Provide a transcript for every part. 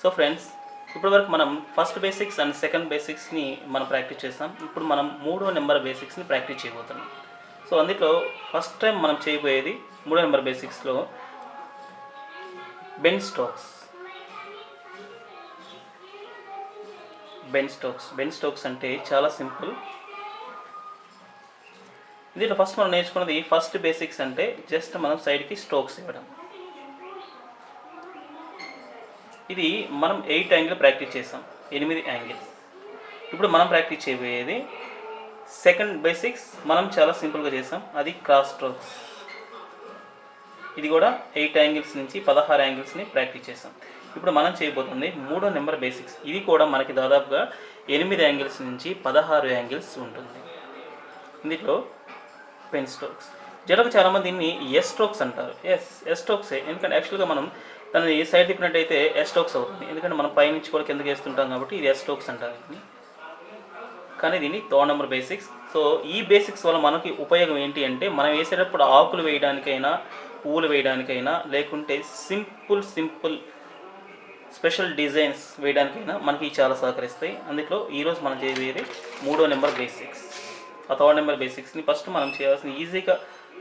So friends, ఇప్పటివరకు మనం first basics and second బేసిక్స్ని మనం ప్రాక్టీస్ చేస్తాం. ఇప్పుడు మనం మూడో నెంబర్ బేసిక్స్ని ప్రాక్టీస్ చేయబోతున్నాం. సో అందులో ఫస్ట్ టైం మనం చేయబోయేది మూడో నెంబర్ బేసిక్స్లో బెన్ స్టోక్స్. బెన్ స్టోక్స్ అంటే చాలా సింపుల్. దీంట్లో ఫస్ట్ మనం నేర్చుకున్నది ఫస్ట్ బేసిక్స్ అంటే జస్ట్ మనం సైడ్కి స్ట్రోక్స్ ఇవ్వడం. ఇది మనం 8 యాంగిల్ ప్రాక్టీస్ చేసాం, 8 యాంగిల్స్. ఇప్పుడు మనం ప్రాక్టీస్ చేయబోయేది సెకండ్ బేసిక్స్. మనం చాలా సింపుల్గా చేసాం, అది క్రాస్ స్ట్రోక్స్. ఇది కూడా 8 యాంగిల్స్ నుంచి 16 యాంగిల్స్ని ప్రాక్టీస్ చేసాం. ఇప్పుడు మనం చేయబోతుంది మూడో నెంబర్ బేసిక్స్. ఇది కూడా మనకి దాదాపుగా 8 యాంగిల్స్ నుంచి 16 యాంగిల్స్ ఉంటుంది. ఇందులో పెన్ స్ట్రోక్స్. జనరల్గా చాలామంది దీన్ని ఎస్ స్ట్రోక్స్ అంటారు. ఎస్ స్ట్రోక్సే, ఎందుకంటే యాక్చువల్గా మనం దాన్ని సైడ్ తిప్పినట్టయితే ఎస్ స్ట్రోక్స్ అవుతుంది. ఎందుకంటే మనం పైనుంచి కూడా కిందకి వేస్తుంటాం కాబట్టి ఇది ఎస్ స్ట్రోక్స్ అంటారు దీన్ని. కానీ దీన్ని థర్డ్ నెంబర్ బేసిక్స్. సో ఈ బేసిక్స్ వల్ల మనకి ఉపయోగం ఏంటి అంటే, మనం వేసేటప్పుడు ఆకులు వేయడానికైనా, పువ్వులు వేయడానికైనా, లేకుంటే సింపుల్ స్పెషల్ డిజైన్స్ వేయడానికైనా మనకి చాలా సహకరిస్తాయి. అందులో ఈరోజు మనం చేయబోయేది మూడో నెంబర్ బేసిక్స్. ఆ థర్డ్ నెంబర్ బేసిక్స్ని ఫస్ట్ మనం చేయాల్సిన ఈజీగా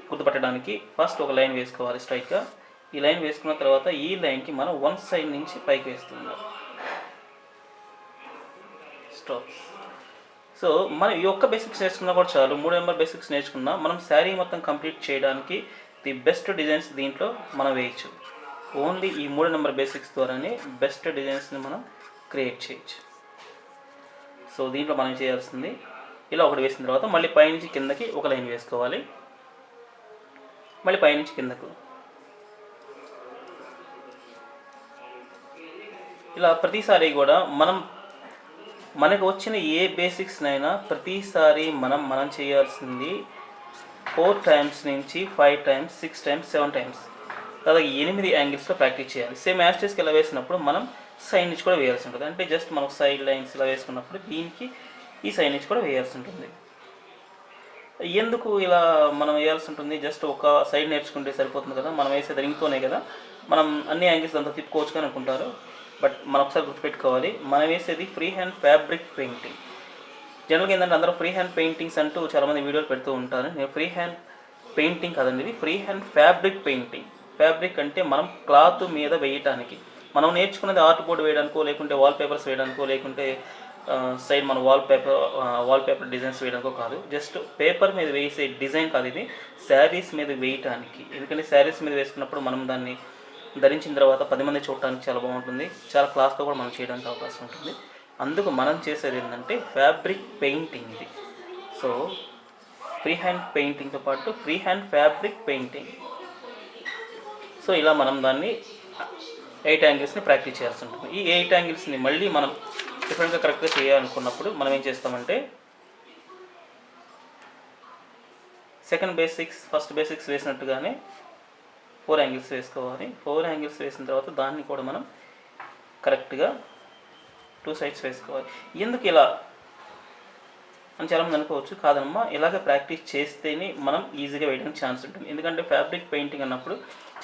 గుర్తుపట్టడానికి ఫస్ట్ ఒక లైన్ వేసుకోవాలి స్ట్రైట్గా. ఈ లైన్ వేసుకున్న తర్వాత ఈ లైన్కి మనం వన్ సైడ్ నుంచి పైకి వేస్తున్నాం స్ట్రోక్స్. సో మనం ఈ ఒక్క బేసిక్స్ నేర్చుకున్నా కూడా చాలు. మూడో నెంబర్ బేసిక్స్ నేర్చుకున్నా మనం శారీ మొత్తం కంప్లీట్ చేయడానికి ది బెస్ట్ డిజైన్స్ దీంట్లో మనం వేయచ్చు. ఓన్లీ ఈ మూడో నెంబర్ బేసిక్స్ ద్వారానే బెస్ట్ డిజైన్స్ని మనం క్రియేట్ చేయొచ్చు. సో దీంట్లో మనం చేయాల్సింది ఇలా ఒకటి వేసిన తర్వాత మళ్ళీ పైనుంచి కిందకి ఒక లైన్ వేసుకోవాలి, మళ్ళీ పైనుంచి కిందకు. ఇలా ప్రతిసారి కూడా మనకు వచ్చిన ఏ బేసిక్స్నైనా ప్రతిసారి మనం చేయాల్సింది 4 టైమ్స్ నుంచి 5 టైమ్స్, 6 టైమ్స్, 7 టైమ్స్, దాదాపు 8 యాంగిల్స్లో ప్రాక్టీస్ చేయాలి. సేమ్ యాస్టేజ్కి ఇలా వేసినప్పుడు మనం సైడ్ నుంచి కూడా వేయాల్సి ఉంటుంది. అంటే జస్ట్ మనం సైడ్ లైన్స్ ఇలా వేసుకున్నప్పుడు దీనికి ఈ సైడ్ నుంచి కూడా వేయాల్సి ఉంటుంది. ఎందుకు ఇలా మనం వేయాల్సి ఉంటుంది? జస్ట్ ఒక సైడ్ నేర్చుకుంటే సరిపోతుంది కదా, మనం వేసేది రింగ్తోనే కదా, మనం అన్ని యాంగిల్స్ అంతా తిప్పుకోవచ్చు అని అనుకుంటారు. బట్ మనం ఒకసారి గుర్తుపెట్టుకోవాలి, మనం వేసేది ఫ్రీ హ్యాండ్ ఫ్యాబ్రిక్ పెయింటింగ్. జనరల్గా ఏంటంటే అందరూ ఫ్రీ హ్యాండ్ పెయింటింగ్స్ అంటూ చాలామంది వీడియోలు పెడుతూ ఉంటారు. నేను ఫ్రీ హ్యాండ్ పెయింటింగ్ కాదండి, ఇది free hand fabric painting. Fabric అంటే మనం క్లాత్ మీద వేయటానికి. మనం నేర్చుకున్నది ఆర్ట్ బోర్డ్ వేయడానికో, లేకుంటే వాల్ పేపర్స్ వేయడానికో, లేకుంటే సైడ్ మన వాల్ పేపర్ డిజైన్స్ వేయడానికో కాదు. జస్ట్ పేపర్ మీద వేసే డిజైన్ కాదు, ఇది శారీస్ మీద వేయటానికి. ఎందుకంటే శారీస్ మీద వేసుకున్నప్పుడు మనం దాన్ని ధరించిన తర్వాత 10 మంది చూడటానికి చాలా బాగుంటుంది, చాలా క్లాస్తో కూడా మనం చేయడానికి అవకాశం ఉంటుంది. అందుకు మనం చేసేది ఏంటంటే ఫ్యాబ్రిక్ పెయింటింగ్ ఇది. సో ఫ్రీ హ్యాండ్ పెయింటింగ్తో పాటు free hand fabric painting. So ఇలా మనం దాన్ని 8 యాంగిల్స్ని ప్రాక్టీస్ చేయాల్సి ఉంటుంది. ఈ 8 యాంగిల్స్ని మళ్ళీ మనం డిఫరెంట్గా కరెక్ట్గా చేయాలనుకున్నప్పుడు మనం ఏం చేస్తామంటే, సెకండ్ బేసిక్స్ ఫస్ట్ బేసిక్స్ వేసినట్టుగానే 4 యాంగిల్స్ వేసుకోవాలి. 4 యాంగిల్స్ వేసిన తర్వాత దాన్ని కూడా మనం కరెక్ట్గా 2 సైడ్స్ వేసుకోవాలి. ఎందుకు ఇలా అని చాలామంది అనుకోవచ్చు. కాదమ్మా, ఇలాగ ప్రాక్టీస్ చేస్తేనే మనం ఈజీగా వేయడానికి ఛాన్స్ ఉంటుంది. ఎందుకంటే ఫ్యాబ్రిక్ పెయింటింగ్ అన్నప్పుడు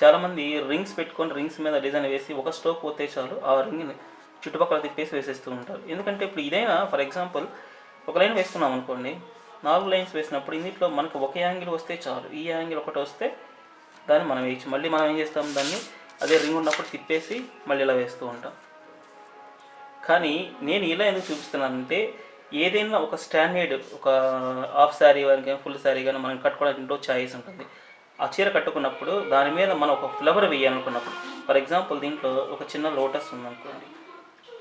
చాలామంది రింగ్స్ పెట్టుకొని రింగ్స్ మీద డిజైన్ వేసి ఒక స్ట్రోక్ పోతే చాలు ఆ రింగ్ని చుట్టుపక్కల తిప్పేసి వేసేస్తూ ఉంటారు. ఎందుకంటే ఇప్పుడు ఇదైనా ఫర్ ఎగ్జాంపుల్ ఒక లైన్ వేస్తున్నాం అనుకోండి, 4 లైన్స్ వేసినప్పుడు ఇందులో మనకు ఒక యాంగిల్ వస్తే చాలు. ఈ యాంగిల్ ఒకటి వస్తే దాన్ని మనం వేయచ్చు. మళ్ళీ మనం ఏం చేస్తాం, దాన్ని అదే రింగ్ ఉన్నప్పుడు తిప్పేసి మళ్ళీ ఇలా వేస్తూ ఉంటాం. కానీ నేను ఇలా ఎందుకు చూపిస్తున్నానంటే, ఏదైనా ఒక స్టాండర్డ్ ఒక హాఫ్ శారీ కానీ ఫుల్ శారీ కానీ మనం కట్టుకోవడానికి ఇంట్లో చాయిస్ ఉంటుంది. ఆ చీర కట్టుకున్నప్పుడు దాని మీద మనం ఒక ఫ్లవర్ వేయాలనుకున్నప్పుడు, ఫర్ ఎగ్జాంపుల్ దీంట్లో ఒక చిన్న లోటస్ ఉందనుకోండి,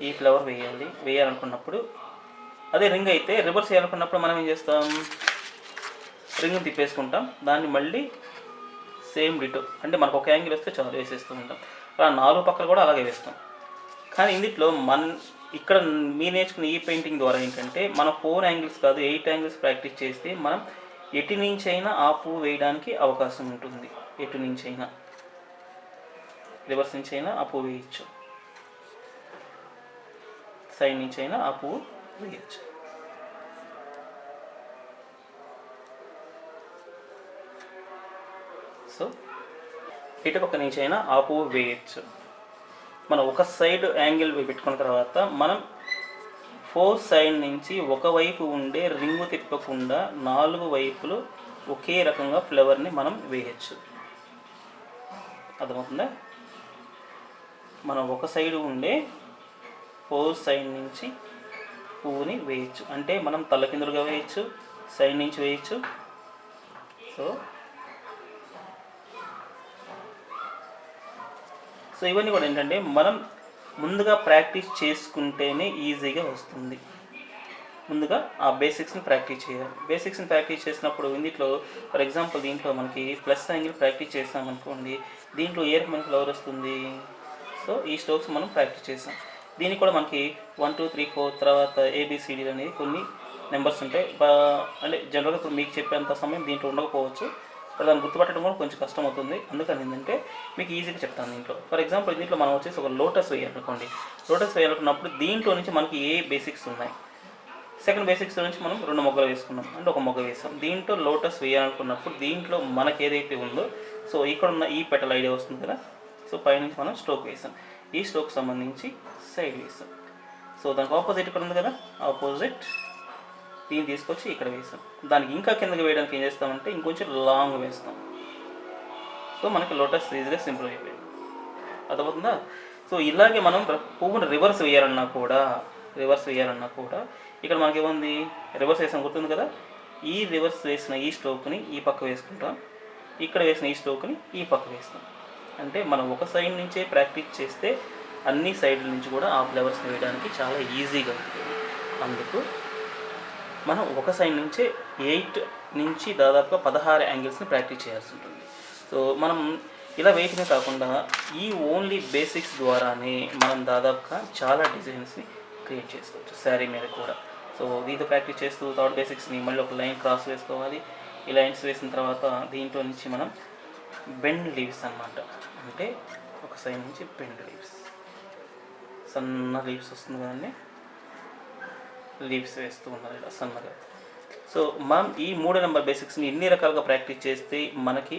ఈ ఫ్లవర్ వేయాలనుకున్నప్పుడు అదే రింగ్ అయితే రివర్స్ వేయాలనుకున్నప్పుడు మనం ఏం చేస్తాం, రింగ్ని తిప్పేసుకుంటాం, దాన్ని మళ్ళీ సేమ్ డిటో అంటే మనకు ఒక యాంగిల్ వస్తే చాలు వేసేస్తూ ఉంటాం. అలా 4 పక్కలు కూడా అలాగే వేస్తాం. కానీ ఇందులో ఇక్కడ మీరు నేర్చుకున్న ఈ పెయింటింగ్ ద్వారా ఏంటంటే మనం 4 యాంగిల్స్ కాదు 8 యాంగిల్స్ ప్రాక్టీస్ చేస్తే మనం ఎటు నుంచి అయినా ఆ పువ్వు వేయడానికి అవకాశం ఉంటుంది. ఎటు నుంచి అయినా రివర్స్ నుంచి అయినా ఆ పువ్వు వేయచ్చు, సైడ్ నుంచి అయినా ఆ పువ్వు వేయచ్చు. సో ఇటు పక్క నుంచి అయినా ఆ పువ్వు వేయచ్చు. మనం ఒక సైడ్ యాంగిల్ పెట్టుకున్న తర్వాత మనం 4 సైడ్ నుంచి ఒకవైపు ఉండే రింగు తిప్పకుండా 4 వైపులు ఒకే రకంగా ఫ్లవర్ని మనం వేయచ్చు. అర్థమవుతుందా? మనం ఒక సైడ్ ఉండే 4 సైడ్ నుంచి పువ్వుని వేయచ్చు. అంటే మనం తలకిందులుగా వేయచ్చు, సైడ్ నుంచి వేయచ్చు. సో ఇవన్నీ కూడా ఏంటంటే మనం ముందుగా ప్రాక్టీస్ చేసుకుంటేనే ఈజీగా వస్తుంది. ముందుగా ఆ బేసిక్స్ని ప్రాక్టీస్ చేయాలి. బేసిక్స్ని ప్రాక్టీస్ చేసినప్పుడు దీంట్లో ఫర్ ఎగ్జాంపుల్ దీంట్లో మనకి ప్లస్ యాంగిల్ ప్రాక్టీస్ చేసామనుకోండి, దీంట్లో ఏ రకమైన ఫ్లవర్ వస్తుంది. సో ఈ స్ట్రోక్స్ మనం ప్రాక్టీస్ చేసాం. దీనికి కూడా మనకి 1 2 3 4 తర్వాత ABCD అనేది కొన్ని నెంబర్స్ ఉంటాయి. అంటే జనరల్గా ఇప్పుడు మీకు చెప్పేంత సమయం దీంట్లో ఉండకపోవచ్చు, దాన్ని గుర్తుపట్టడం కూడా కొంచెం కష్టం అవుతుంది. అందుకని ఏంటంటే మీకు ఈజీగా చెప్తాను. దీంట్లో ఫర్ ఎగ్జాంపుల్ దీంట్లో మనం వచ్చేసి ఒక లోటస్ వేయాలనుకోండి. లోటస్ వేయాలనుకున్నప్పుడు దీంట్లో నుంచి మనకి ఏ బేసిక్స్ ఉన్నాయి. సెకండ్ బేసిక్స్ నుంచి మనం 2 మొగ్గలు వేసుకున్నాం, అంటే ఒక మొగ్గ వేసాం. దీంట్లో లోటస్ వేయాలనుకున్నప్పుడు దీంట్లో మనకి ఏదైతే ఉందో, సో ఇక్కడ ఉన్న ఈ పెటల్ ఐడియా వస్తుంది కదా. సో పైనుంచి మనం స్ట్రోక్ వేసాం, ఈ స్ట్రోక్ సంబంధించి సైడ్ వేసాం. సో దానికి ఆపోజిట్ ఇక్కడ ఉంది కదా, ఆపోజిట్ దీన్ని తీసుకొచ్చి ఇక్కడ వేసాం. దానికి ఇంకా కిందకి వేయడానికి ఏం చేస్తామంటే ఇంకొంచెం లాంగ్ వేస్తాం. సో మనకి లోటస్ ఈజీగా సింపుల్ అయిపోయింది. అర్థమవుతుందా? సో ఇలాగే మనం పువ్వును రివర్స్ వేయాలన్నా కూడా ఇక్కడ మనకి ఏముంది, రివర్స్ వేసాం గుర్తుంది కదా. ఈ రివర్స్ వేసిన ఈ స్ట్రోక్ని ఈ పక్క వేసుకుంటాం, ఇక్కడ వేసిన ఈ స్ట్రోక్ని ఈ పక్క వేస్తాం. అంటే మనం ఒక సైడ్ నుంచే ప్రాక్టీస్ చేస్తే అన్ని సైడ్ల నుంచి కూడా ఆ ఫ్లవర్స్ వేయడానికి చాలా ఈజీగా ఉంటుంది. అందుకు మనం ఒక సైడ్ నుంచే 8 నుంచి దాదాపుగా 16 యాంగిల్స్ని ప్రాక్టీస్ చేయాల్సి ఉంటుంది. సో మనం ఇలా వేయటమే కాకుండా ఈ ఓన్లీ బేసిక్స్ ద్వారానే మనం దాదాపుగా చాలా డిజైన్స్ని క్రియేట్ చేసుకోవచ్చు శారీ మీద కూడా. సో దీంతో ప్రాక్టీస్ చేస్తూ థర్డ్ బేసిక్స్ని మళ్ళీ ఒక లైన్ క్రాస్ వేసుకోవాలి. ఈ లైన్స్ వేసిన తర్వాత దీంట్లో నుంచి మనం బెండ్ లీవ్స్ అన్నమాట. అంటే ఒక సైడ్ నుంచి బెండ్ లీవ్స్, సన్న లీవ్స్ వస్తుంది కదండి, లీవ్స్ వేస్తూ ఉన్నారు ఇలా సన్నగా. సో మనం ఈ 3 నెంబర్ బేసిక్స్ని ఎన్ని రకాలుగా ప్రాక్టీస్ చేస్తే మనకి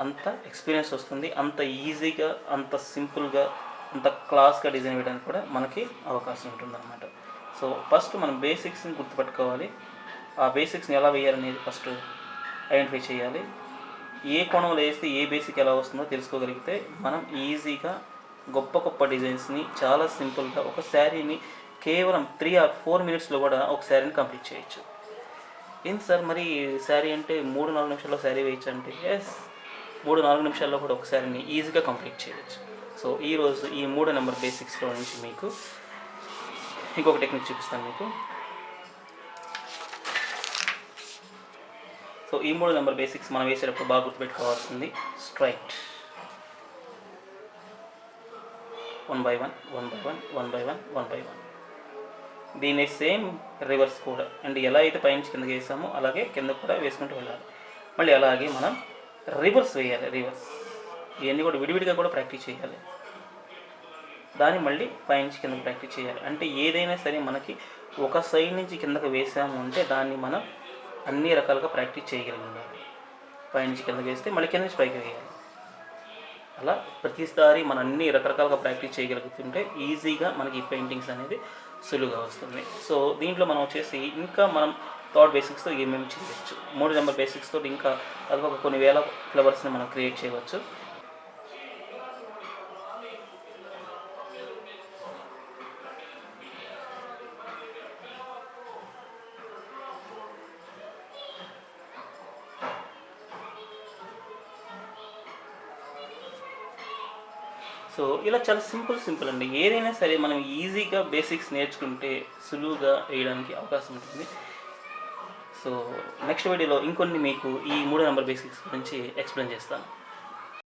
అంత ఎక్స్పీరియన్స్ వస్తుంది, అంత ఈజీగా, అంత సింపుల్గా, అంత క్లాస్గా డిజైన్ వేయడానికి కూడా మనకి అవకాశం ఉంటుందన్నమాట. సో ఫస్ట్ మనం బేసిక్స్ని గుర్తుపెట్టుకోవాలి. ఆ బేసిక్స్ని ఎలా వేయాలనేది ఫస్ట్ ఐడెంటిఫై చేయాలి. ఏ కోణంలో వేస్తే ఏ బేసిక్ ఎలా వస్తుందో తెలుసుకోగలిగితే మనం ఈజీగా గొప్ప గొప్ప డిజైన్స్ని చాలా సింపుల్గా ఒక శారీని కేవలం 3 or 4 మినిట్స్లో కూడా ఒక శారీని కంప్లీట్ చేయొచ్చు. ఏంటి సార్ మరి శారీ అంటే 3-4 నిమిషాల్లో శారీ వేయచ్చు అంటే, ఎస్, 3-4 నిమిషాల్లో కూడా ఒక శారీని ఈజీగా కంప్లీట్ చేయవచ్చు. సో ఈరోజు ఈ 3 నెంబర్ బేసిక్స్లో నుంచి మీకు ఇంకొక టెక్నిక్ చూపిస్తాను మీకు. సో ఈ 3 నెంబర్ బేసిక్స్ మనం వేసేటప్పుడు బాగా గుర్తుపెట్టుకోవాల్సింది straight 1 by 1 1 by 1 1 by 1 1 by 1. దీని సేమ్ రివర్స్ కూడా, అండ్ ఎలా అయితే పైనుంచి కిందకి వేసామో అలాగే కింద కూడా వేసుకుంటూ వెళ్ళాలి. మళ్ళీ అలాగే మనం రివర్స్ వేయాలి. రివర్స్ ఇవన్నీ కూడా విడివిడిగా కూడా ప్రాక్టీస్ చేయాలి. దాన్ని మళ్ళీ పైనుంచి కిందకి ప్రాక్టీస్ చేయాలి. అంటే ఏదైనా సరే మనకి ఒక సైడ్ నుంచి కిందకి వేసాము అంటే దాన్ని మనం అన్ని రకాలుగా ప్రాక్టీస్ చేయగలిగి ఉండాలి. పైనుంచి కిందకి వేస్తే మళ్ళీ కింద నుంచి పైకి వేయాలి. అలా ప్రతిసారి మనం అన్ని రకరకాలుగా ప్రాక్టీస్ చేయగలుగుతుంటే ఈజీగా మనకి ఈ పెయింటింగ్స్ అనేది సులువుగా వస్తుంది. సో దీంట్లో మనం వచ్చేసి ఇంకా మనం థర్డ్ బేసిక్స్తో ఏమేమి చేయవచ్చు, 3 నెంబర్ బేసిక్స్తో ఇంకా అదొక కొన్ని వేల ఫ్లవర్స్ని మనం క్రియేట్ చేయవచ్చు. సో ఇలా చాలా సింపుల్ అండి. ఏదైనా సరే మనం ఈజీగా బేసిక్స్ నేర్చుకుంటే సులువుగా వేయడానికి అవకాశం ఉంటుంది. సో నెక్స్ట్ వీడియోలో ఇంకొన్ని మీకు ఈ 3 నెంబర్ బేసిక్స్ గురించి ఎక్స్ప్లెయిన్ చేస్తాను.